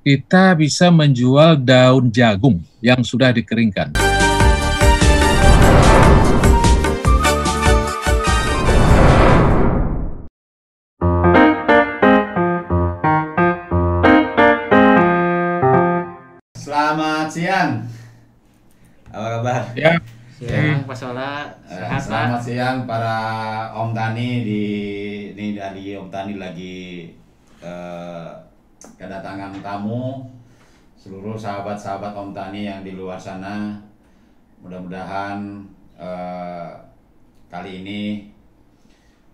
kita bisa menjual daun jagung yang sudah dikeringkan. Selamat siang. Apa kabar? Ya, Siang, Pak Sola. Sehat, Selamat Pak. siang para Om Tani dari Om Tani lagi kedatangan tamu, seluruh sahabat-sahabat Om Tani yang di luar sana. Mudah-mudahan kali ini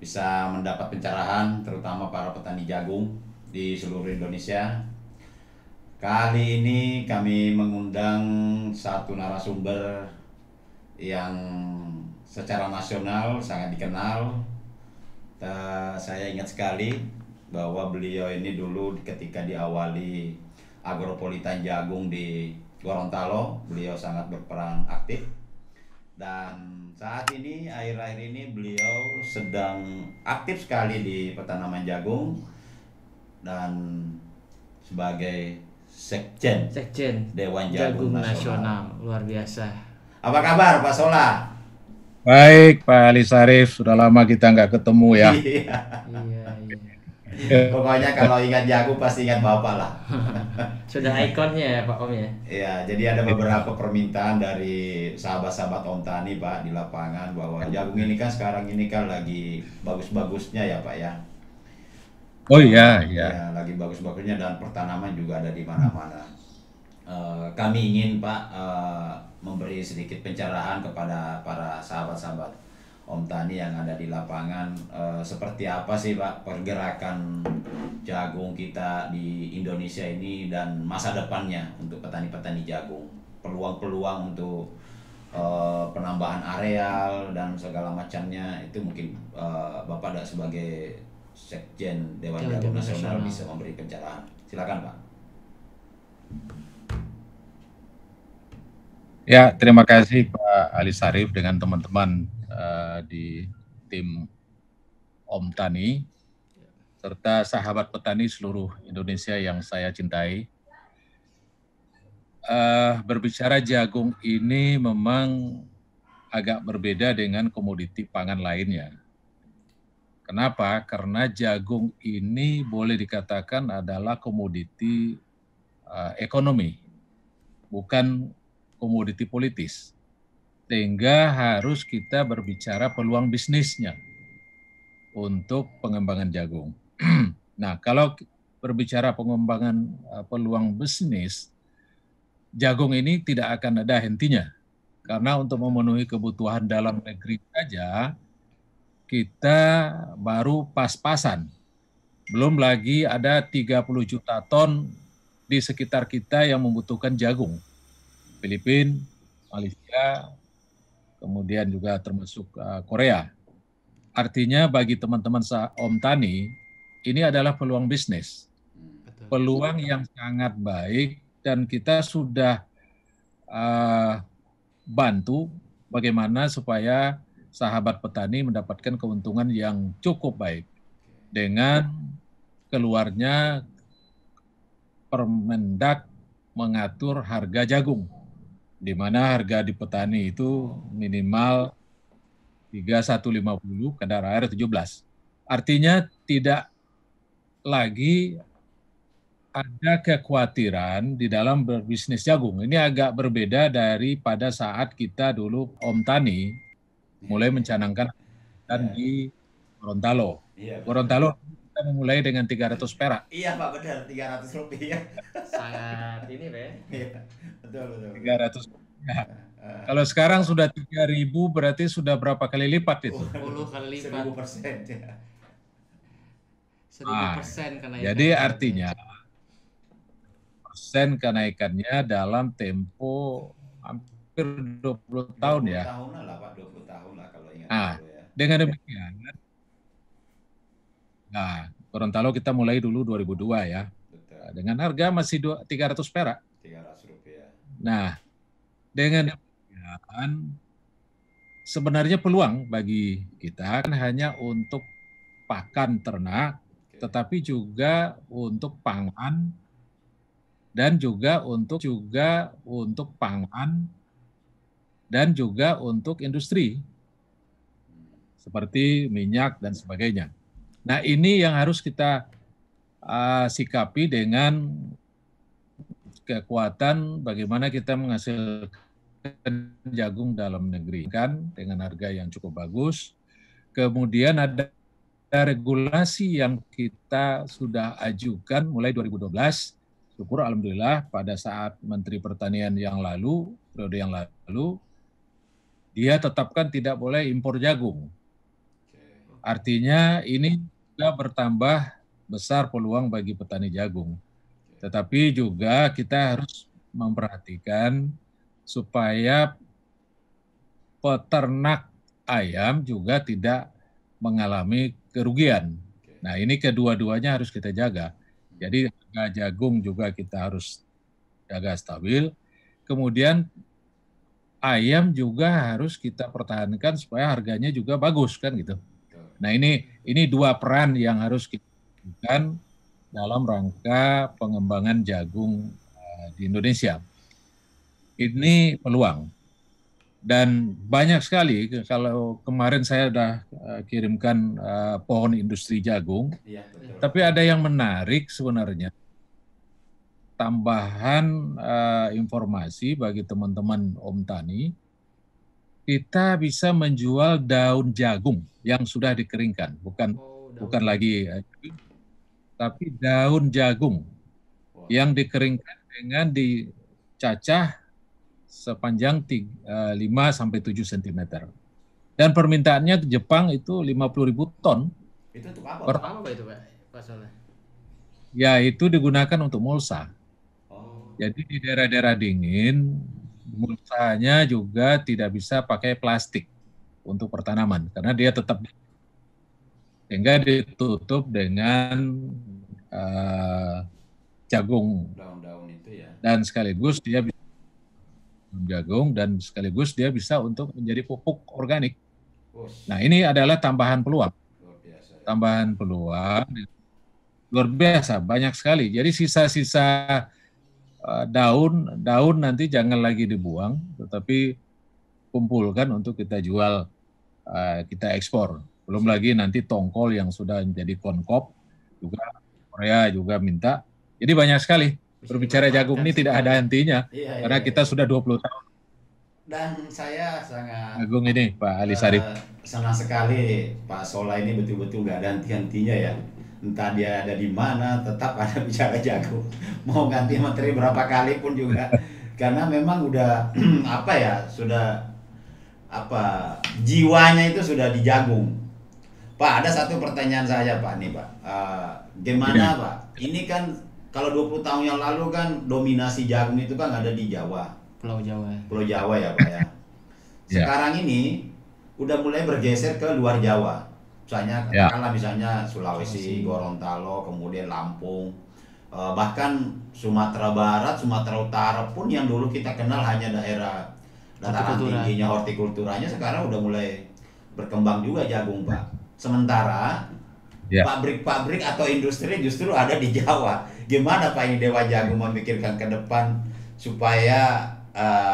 bisa mendapat pencerahan, terutama para petani jagung di seluruh Indonesia. Kali ini kami mengundang satu narasumber yang secara nasional sangat dikenal. Saya ingat sekali bahwa beliau ini dulu ketika diawali Agropolitan Jagung di Gorontalo, beliau sangat berperan aktif. Dan saat ini, akhir-akhir ini beliau sedang aktif sekali di petanaman jagung dan sebagai Sekjen Dewan Jagung Nasional. Luar biasa. Apa kabar Pak Sola? baik Pak Ali Sarif, sudah lama kita nggak ketemu ya. Iya. Iya. Pokoknya kalau ingat jagung pasti ingat Bapak lah. Sudah ikonnya ya Pak Om ya. Iya, jadi ada beberapa permintaan dari sahabat-sahabat Om Tani Pak di lapangan bahwa jagung ini kan sekarang ini kan lagi bagus-bagusnya ya Pak ya. Oh iya, iya. Ya, lagi bagus-bagusnya dan pertanaman juga ada di mana-mana. Kami ingin Pak memberi sedikit pencerahan kepada para sahabat-sahabat Om Tani yang ada di lapangan, seperti apa sih Pak pergerakan jagung kita di Indonesia ini dan masa depannya untuk petani-petani jagung, peluang-peluang untuk penambahan areal dan segala macamnya. Itu mungkin Bapak sebagai Sekjen Dewan Jagung Nasional bisa memberi pencerahan. Silakan Pak. Ya, terima kasih Pak Ali Sarif dengan teman-teman di tim Om Tani serta sahabat petani seluruh Indonesia yang saya cintai. Berbicara jagung ini memang agak berbeda dengan komoditi pangan lainnya. Kenapa? Karena jagung ini boleh dikatakan adalah komoditi ekonomi, bukan komoditi politis. Sehingga harus kita berbicara peluang bisnisnya untuk pengembangan jagung. Nah, kalau berbicara pengembangan peluang bisnis, jagung ini tidak akan ada hentinya. Karena untuk memenuhi kebutuhan dalam negeri saja, kita baru pas-pasan. Belum lagi ada 30 juta ton di sekitar kita yang membutuhkan jagung. Filipina, Malaysia, kemudian juga termasuk Korea. Artinya bagi teman-teman Om Tani, ini adalah peluang bisnis. Peluang yang sangat baik dan kita sudah bantu bagaimana supaya sahabat petani mendapatkan keuntungan yang cukup baik dengan keluarnya Permendak mengatur harga jagung, di mana harga di petani itu minimal 3150, kadar air 17. Artinya tidak lagi ada kekhawatiran di dalam berbisnis jagung. Ini agak berbeda daripada saat kita dulu Om Tani mulai mencanangkan di Gorontalo. Gorontalo kita memulai dengan 300 perak. Iya Pak, benar, 300 rupiah. Sangat ini Pak. Iya, betul. 300. Ya. Kalau sekarang sudah 3.000 berarti sudah berapa kali lipat itu? 10 kali lipat. 1000% ya. 1000% kenaikan. Jadi artinya persen kenaikannya dalam tempo hampir 20 tahun ya. 20 tahun lah Pak, 20 tahun lah kalau ingat dulu ya. Dengan demikian, nah Gorontalo kita mulai dulu 2002 ya. Betul. Dengan harga masih 300 perak. 300 rupiah. Nah, dengan demikian sebenarnya peluang bagi kita kan hanya untuk pakan ternak, tetapi juga untuk pangan dan juga untuk pangan dan juga untuk industri seperti minyak dan sebagainya. Nah, ini yang harus kita sikapi dengan kekuatan bagaimana kita menghasilkan jagung dalam negeri kan dengan harga yang cukup bagus. Kemudian ada regulasi yang kita sudah ajukan mulai 2012. Syukur alhamdulillah pada saat Menteri Pertanian yang lalu, periode yang lalu, dia tetapkan tidak boleh impor jagung. Artinya ini juga bertambah besar peluang bagi petani jagung. Tetapi juga kita harus memperhatikan supaya peternak ayam juga tidak mengalami kerugian. Nah, ini kedua-duanya harus kita jaga. Jadi harga jagung juga kita harus jaga stabil. Kemudian ayam juga harus kita pertahankan supaya harganya juga bagus kan gitu. Nah, ini dua peran yang harus kita lakukan dalam rangka pengembangan jagung di Indonesia. Ini peluang. Dan banyak sekali, kalau kemarin saya sudah kirimkan pohon industri jagung, Iya, betul. tapi ada yang menarik sebenarnya. Tambahan informasi bagi teman-teman Om Tani, kita bisa menjual daun jagung yang sudah dikeringkan, bukan lagi, tapi daun jagung yang dikeringkan dengan dicacah sepanjang 5-7 cm. Dan permintaannya ke Jepang itu 50.000 ton. Itu untuk apa? Apa itu Pak Soleh? Ya, itu digunakan untuk mulsa. Oh. Jadi di daerah-daerah dingin, mulsanya juga tidak bisa pakai plastik untuk pertanaman, karena dia tetap sehingga ditutup dengan jagung. Daun-daun itu ya. Dan sekaligus dia bisa jagung dan sekaligus dia bisa untuk menjadi pupuk organik. Nah, ini adalah tambahan peluang. Luar biasa. Ya. Tambahan peluang luar biasa, banyak sekali. Jadi sisa-sisa daun nanti jangan lagi dibuang, tetapi kumpulkan untuk kita jual, kita ekspor. Belum lagi nanti tongkol yang sudah menjadi konkop juga Korea juga minta. Jadi banyak sekali. Berbicara jagung ini tidak ada hentinya, karena kita sudah 20 tahun. Dan saya sangat Jagung ini, Pak Ali Sarip. senang sekali Pak Sola ini betul-betul nggak ada henti-hentinya ya. Entah dia ada di mana, tetap ada bicara jagung. Mau ganti menteri berapa kali pun juga. Karena memang udah sudah jiwanya itu sudah di jagung. Pak, ada satu pertanyaan saya Pak nih Pak. Gimana Pak? Ini kan kalau 20 tahun yang lalu kan dominasi jagung itu kan ada di Jawa. Pulau Jawa. Pulau Jawa ya Pak ya. Sekarang ini udah mulai bergeser ke luar Jawa. Misalnya katakanlah misalnya Sulawesi, Gorontalo, kemudian Lampung. Bahkan Sumatera Barat, Sumatera Utara pun yang dulu kita kenal hanya daerah dataran tingginya, hortikulturanya, sekarang udah mulai berkembang juga jagung Pak. Sementara pabrik-pabrik atau industri justru ada di Jawa. Gimana Pak ini Dewa Jagung memikirkan ke depan supaya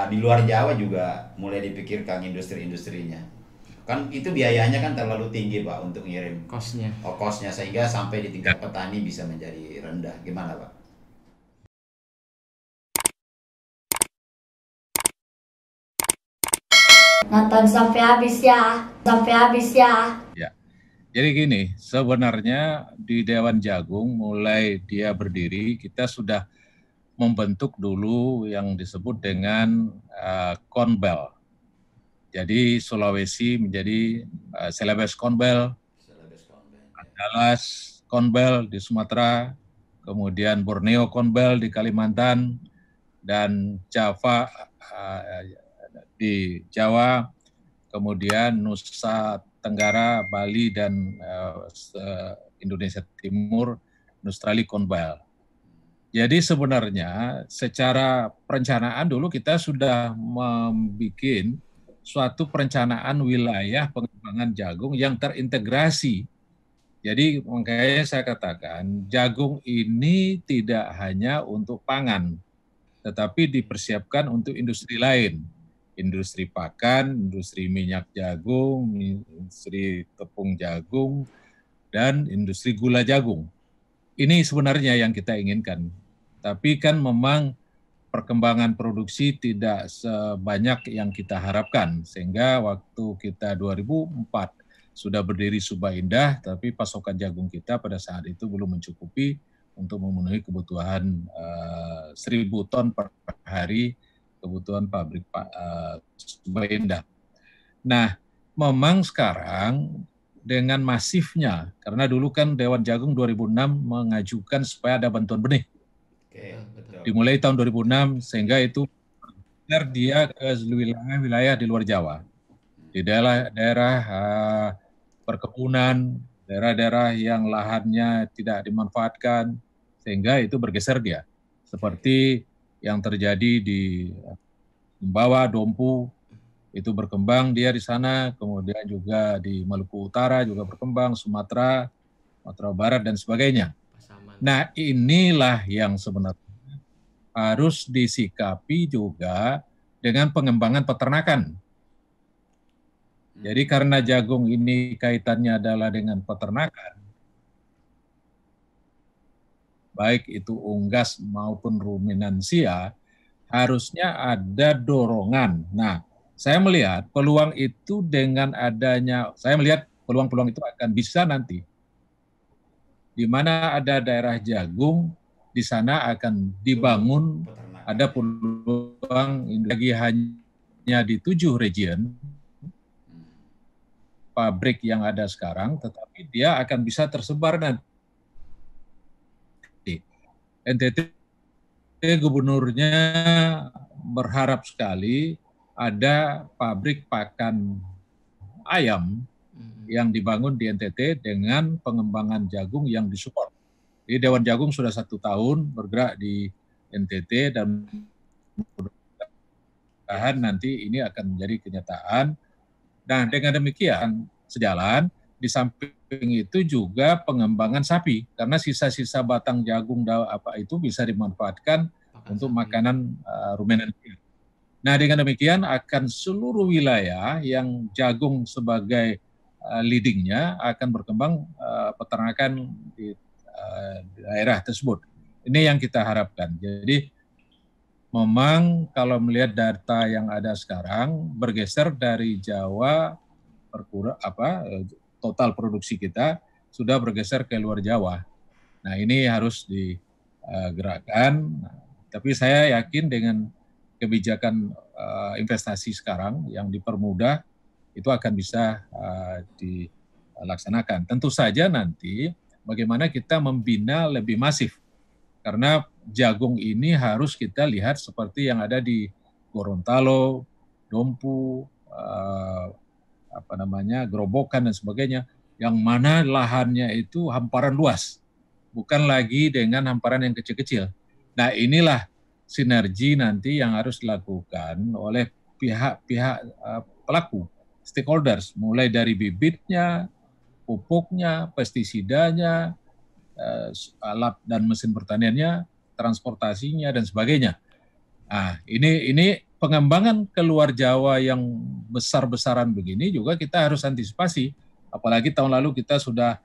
di luar Jawa juga mulai dipikirkan industri-industrinya? Kan itu biayanya kan terlalu tinggi Pak untuk ngirim. Kosnya sehingga sampai di tingkat petani bisa menjadi rendah. Gimana Pak? Nonton sampai habis ya. Sampai habis ya. Ya. Jadi gini, sebenarnya di Dewan Jagung mulai dia berdiri, kita sudah membentuk dulu yang disebut dengan Konbel. Jadi Sulawesi menjadi Celebes Konbel, Andalas Konbel di Sumatera, kemudian Borneo Konbel di Kalimantan, dan Java di Jawa, kemudian Nusa Tenggara, Bali, dan Indonesia Timur, Australia Konbel. Jadi sebenarnya secara perencanaan dulu kita sudah membuat suatu perencanaan wilayah pengembangan jagung yang terintegrasi Jadi makanya saya katakan jagung ini tidak hanya untuk pangan, tetapi dipersiapkan untuk industri lain. Industri pakan, industri minyak jagung, industri tepung jagung, dan industri gula jagung. Ini sebenarnya yang kita inginkan. Tapi kan memang perkembangan produksi tidak sebanyak yang kita harapkan. Sehingga waktu kita 2004 sudah berdiri Subah Indah, tapi pasokan jagung kita pada saat itu belum mencukupi untuk memenuhi kebutuhan 1.000 ton per hari kebutuhan pabrik Subah Indah. Nah, memang sekarang dengan masifnya, karena dulu kan Dewan Jagung 2006 mengajukan supaya ada bantuan benih. Oke, betul. Dimulai tahun 2006, sehingga itu dia ke wilayah-wilayah di luar Jawa. Di daerah perkebunan, daerah-daerah yang lahannya tidak dimanfaatkan, sehingga itu bergeser dia. Seperti yang terjadi di Sumbawa, Dompu, itu berkembang dia di sana, kemudian juga di Maluku Utara juga berkembang, Sumatera Barat, dan sebagainya. Nah, inilah yang sebenarnya harus disikapi juga dengan pengembangan peternakan. Jadi karena jagung ini kaitannya adalah dengan peternakan, baik itu unggas maupun ruminansia, harusnya ada dorongan. Nah, saya melihat peluang itu dengan adanya, saya melihat peluang-peluang itu akan bisa nanti. Di mana ada daerah jagung, di sana akan dibangun, ada peluang lagi hanya di 7 region, pabrik yang ada sekarang, tetapi dia akan bisa tersebar nanti. NTT gubernurnya berharap sekali ada pabrik pakan ayam yang dibangun di NTT dengan pengembangan jagung yang disupport. Jadi Dewan Jagung sudah 1 tahun bergerak di NTT dan mudah-mudahan nanti ini akan menjadi kenyataan. Dan dengan demikian sejalan, di samping itu juga pengembangan sapi, karena sisa-sisa batang jagung itu bisa dimanfaatkan untuk makanan ruminansia. Nah, dengan demikian akan seluruh wilayah yang jagung sebagai leadingnya akan berkembang peternakan di daerah tersebut. Ini yang kita harapkan. Jadi memang kalau melihat data yang ada sekarang bergeser dari Jawa, total produksi kita sudah bergeser ke luar Jawa. Nah, ini harus digerakkan. Tapi saya yakin dengan kebijakan investasi sekarang yang dipermudah, itu akan bisa dilaksanakan. Tentu saja nanti bagaimana kita membina lebih masif. Karena jagung ini harus kita lihat seperti yang ada di Gorontalo, Dompu, Gerobokan dan sebagainya, yang mana lahannya itu hamparan luas, bukan lagi dengan hamparan yang kecil-kecil. Nah, inilah sinergi nanti yang harus dilakukan oleh pihak-pihak pelaku, stakeholders, mulai dari bibitnya, pupuknya, pestisidanya, alat dan mesin pertaniannya, transportasinya, dan sebagainya. Nah, ini pengembangan keluar Jawa yang besar-besaran begini juga kita harus antisipasi. Apalagi tahun lalu kita sudah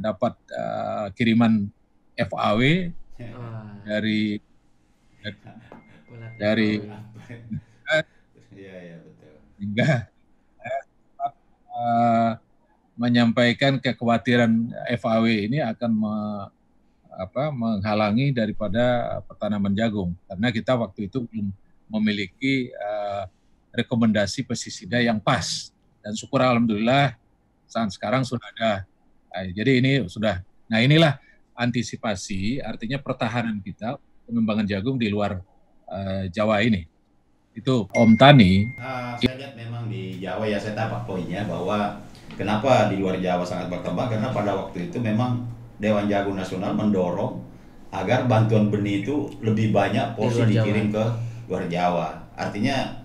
dapat kiriman FAW dari hingga menyampaikan kekhawatiran FAW ini akan menghalangi daripada pertanaman jagung, karena kita waktu itu belum memiliki rekomendasi pestisida yang pas, dan syukur alhamdulillah saat sekarang sudah ada. Jadi ini sudah. Nah, inilah antisipasi, artinya pertahanan kita pengembangan jagung di luar Jawa ini. Itu Om Tani. Saya lihat memang di Jawa ya, saya tapak poinnya bahwa kenapa di luar Jawa sangat berkembang, karena pada waktu itu memang Dewan Jagung Nasional mendorong agar bantuan benih itu lebih banyak porsi dikirim ke luar Jawa. Artinya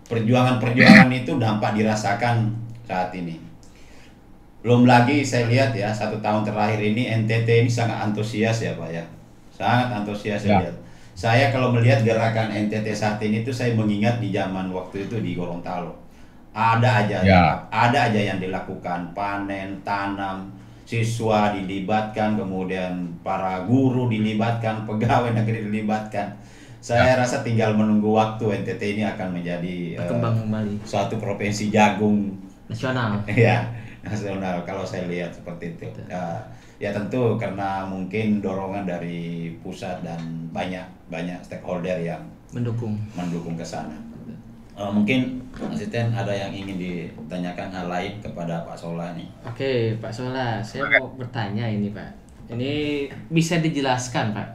perjuangan-perjuangan itu dampak dirasakan saat ini. Belum lagi saya lihat ya 1 tahun terakhir ini NTT ini sangat antusias ya Pak ya, sangat antusias saya Ya, lihat. Saya kalau melihat gerakan NTT saat ini tuh saya mengingat di zaman waktu itu di Gorontalo. ya, Ada aja yang dilakukan, panen, tanam, siswa dilibatkan, kemudian para guru dilibatkan, pegawai negeri dilibatkan. ya. Saya rasa tinggal menunggu waktu NTT ini akan menjadi Berkembang kembali. suatu provinsi jagung Nasional. ya nasional kalau saya lihat seperti itu. Betul. Ya tentu karena mungkin dorongan dari pusat dan banyak banyak stakeholder yang Mendukung. mendukung ke sana. Mungkin asisten ada yang ingin ditanyakan hal lain kepada Pak Sola nih. Oke, Pak Sola, saya mau bertanya ini, Pak. Ini bisa dijelaskan, Pak,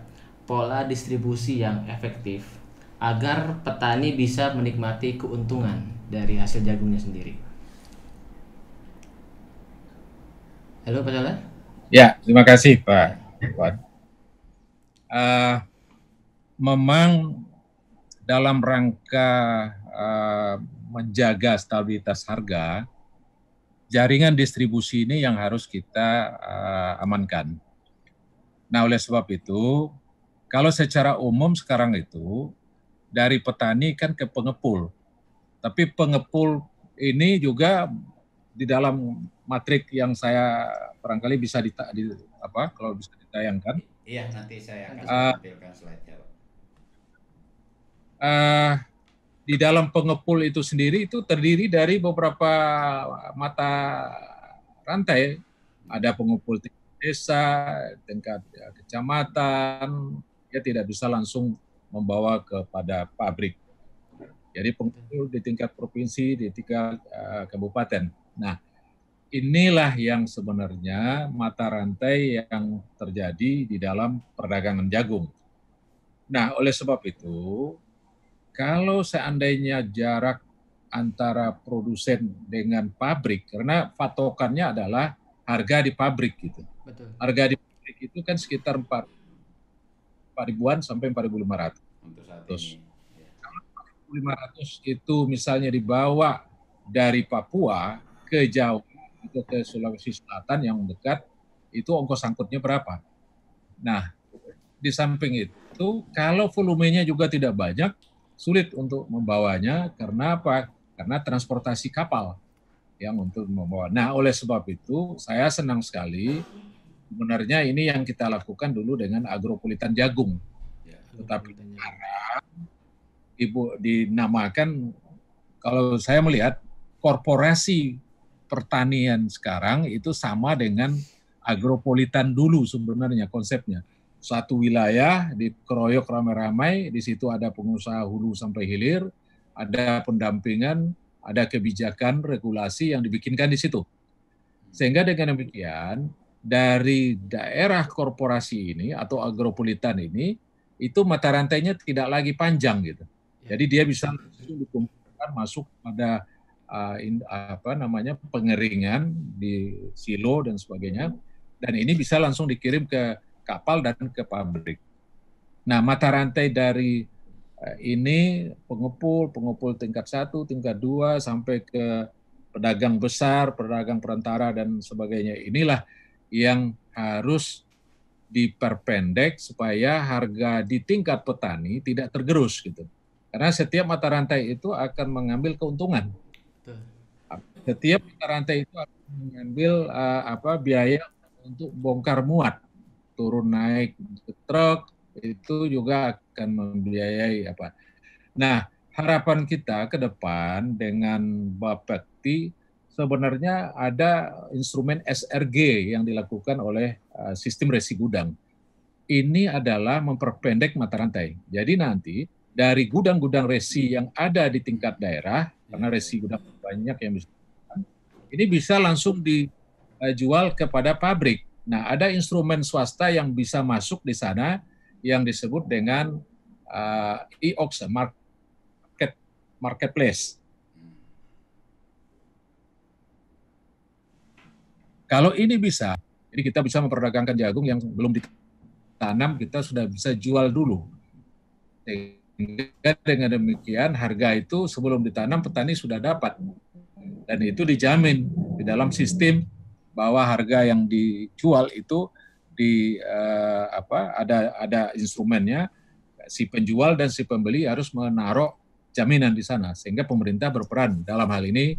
pola distribusi yang efektif agar petani bisa menikmati keuntungan dari hasil jagungnya sendiri. Halo, Pak Sola? Ya, terima kasih Pak Iwan. Memang dalam rangka menjaga stabilitas harga, jaringan distribusi ini yang harus kita amankan. Nah, oleh sebab itu, kalau secara umum sekarang itu dari petani kan ke pengepul, tapi pengepul ini juga di dalam matrik yang saya barangkali bisa kalau bisa ditayangkan. Iya, nanti saya akan Uh, tampilkan slide-nya, Pak. Di dalam pengepul itu sendiri itu terdiri dari beberapa mata rantai. Ada pengepul tingkat desa, tingkat kecamatan, dia tidak bisa langsung membawa kepada pabrik. Jadi pengepul di tingkat provinsi, di tingkat kabupaten. Nah, inilah yang sebenarnya mata rantai yang terjadi di dalam perdagangan jagung. Nah, oleh sebab itu, kalau seandainya jarak antara produsen dengan pabrik, karena patokannya adalah harga di pabrik gitu. Betul. Harga di pabrik itu kan sekitar 4 ribuan sampai 4.500. Untuk saat Terus ini. Ya. 4.500 itu misalnya dibawa dari Papua ke Jawa atau ke Sulawesi Selatan yang dekat, itu ongkos angkutnya berapa? Nah, di samping itu, kalau volumenya juga tidak banyak, sulit untuk membawanya. Karena apa? Karena transportasi kapal yang untuk membawa. Nah, oleh sebab itu, saya senang sekali. Sebenarnya ini yang kita lakukan dulu dengan agropulitan jagung. Ya. Tetapi Ibu dinamakan, kalau saya melihat, korporasi pertanian sekarang itu sama dengan agropolitan dulu sebenarnya konsepnya. Satu wilayah dikeroyok ramai-ramai, di situ ada pengusaha hulu sampai hilir, ada pendampingan, ada kebijakan regulasi yang dibikinkan di situ. Sehingga dengan demikian, dari daerah korporasi ini atau agropolitan ini, itu mata rantainya tidak lagi panjang gitu. Jadi dia bisa langsung dikumpulkan masuk pada pengeringan di silo dan sebagainya, dan ini bisa langsung dikirim ke kapal dan ke pabrik. Nah, mata rantai dari ini pengepul tingkat 1, tingkat 2 sampai ke pedagang besar, pedagang perantara dan sebagainya. Inilah yang harus diperpendek supaya harga di tingkat petani tidak tergerus gitu. Karena setiap mata rantai itu akan mengambil keuntungan. Setiap mata rantai itu akan mengambil biaya untuk bongkar muat, turun naik ke truk, itu juga akan membiayai apa. Nah, harapan kita ke depan dengan Bapepti sebenarnya ada instrumen SRG yang dilakukan oleh sistem resi gudang. Ini adalah memperpendek mata rantai. Jadi nanti dari gudang-gudang resi yang ada di tingkat daerah, karena resi gudang banyak yang bisa, ini bisa langsung dijual kepada pabrik. Nah, ada instrumen swasta yang bisa masuk di sana yang disebut dengan e-auction, marketplace. Kalau ini bisa, jadi kita bisa memperdagangkan jagung yang belum ditanam, kita sudah bisa jual dulu. Sehingga dengan demikian harga itu sebelum ditanam petani sudah dapat. Dan itu dijamin di dalam sistem bahwa harga yang dijual itu ada instrumennya, si penjual dan si pembeli harus menaruh jaminan di sana, sehingga pemerintah berperan dalam hal ini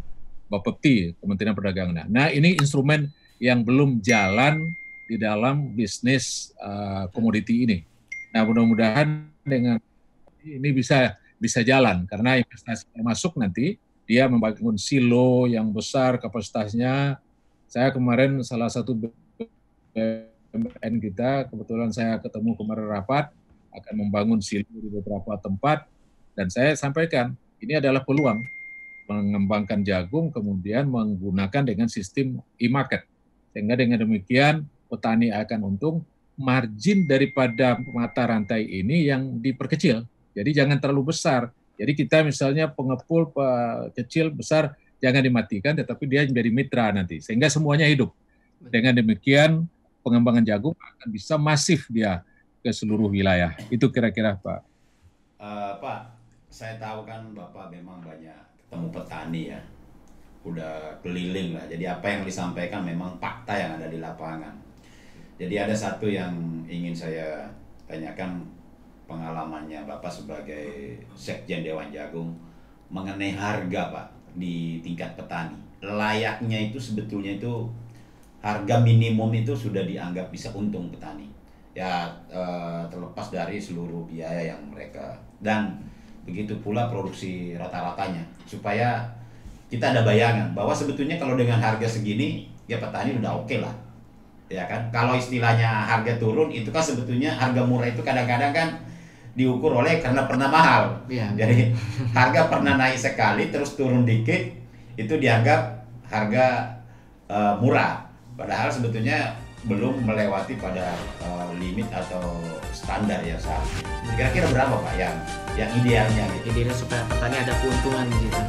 Bapepti, Kementerian Perdagangan. Nah, ini instrumen yang belum jalan di dalam bisnis komoditi ini. Nah, mudah-mudahan dengan ini bisa jalan, karena investasi yang masuk nanti dia membangun silo yang besar kapasitasnya. Saya kemarin salah satu BUMN kita, kebetulan saya ketemu kemarin rapat, akan membangun silo di beberapa tempat, dan saya sampaikan ini adalah peluang mengembangkan jagung kemudian menggunakan dengan sistem e-market, sehingga dengan demikian petani akan untung, margin daripada mata rantai ini yang diperkecil. Jadi jangan terlalu besar. Jadi kita misalnya pengepul kecil, besar, jangan dimatikan, tetapi dia menjadi mitra nanti. Sehingga semuanya hidup. Dengan demikian pengembangan jagung akan bisa masif dia ke seluruh wilayah. Itu kira-kira Pak. Pak, saya tahu kan Bapak memang banyak ketemu petani ya. Udah keliling lah. Jadi apa yang disampaikan memang fakta yang ada di lapangan. Jadi ada satu yang ingin saya tanyakan, pengalamannya Bapak sebagai Sekjen Dewan Jagung mengenai harga Pak di tingkat petani. Layaknya itu sebetulnya itu harga minimum itu sudah dianggap bisa untung petani. Ya terlepas dari seluruh biaya yang mereka, dan begitu pula produksi rata-ratanya, supaya kita ada bayangan bahwa sebetulnya kalau dengan harga segini ya petani udah oke lah. Ya kan, kalau istilahnya harga turun itu kan sebetulnya harga murah itu kadang-kadang kan diukur oleh karena pernah mahal. Ya, jadi harga pernah naik sekali terus turun dikit itu dianggap harga murah, padahal sebetulnya belum melewati pada limit atau standar yang seharusnya. Kira-kira berapa Pak yang idealnya gitu? Idealnya supaya petani ada keuntungan gitu.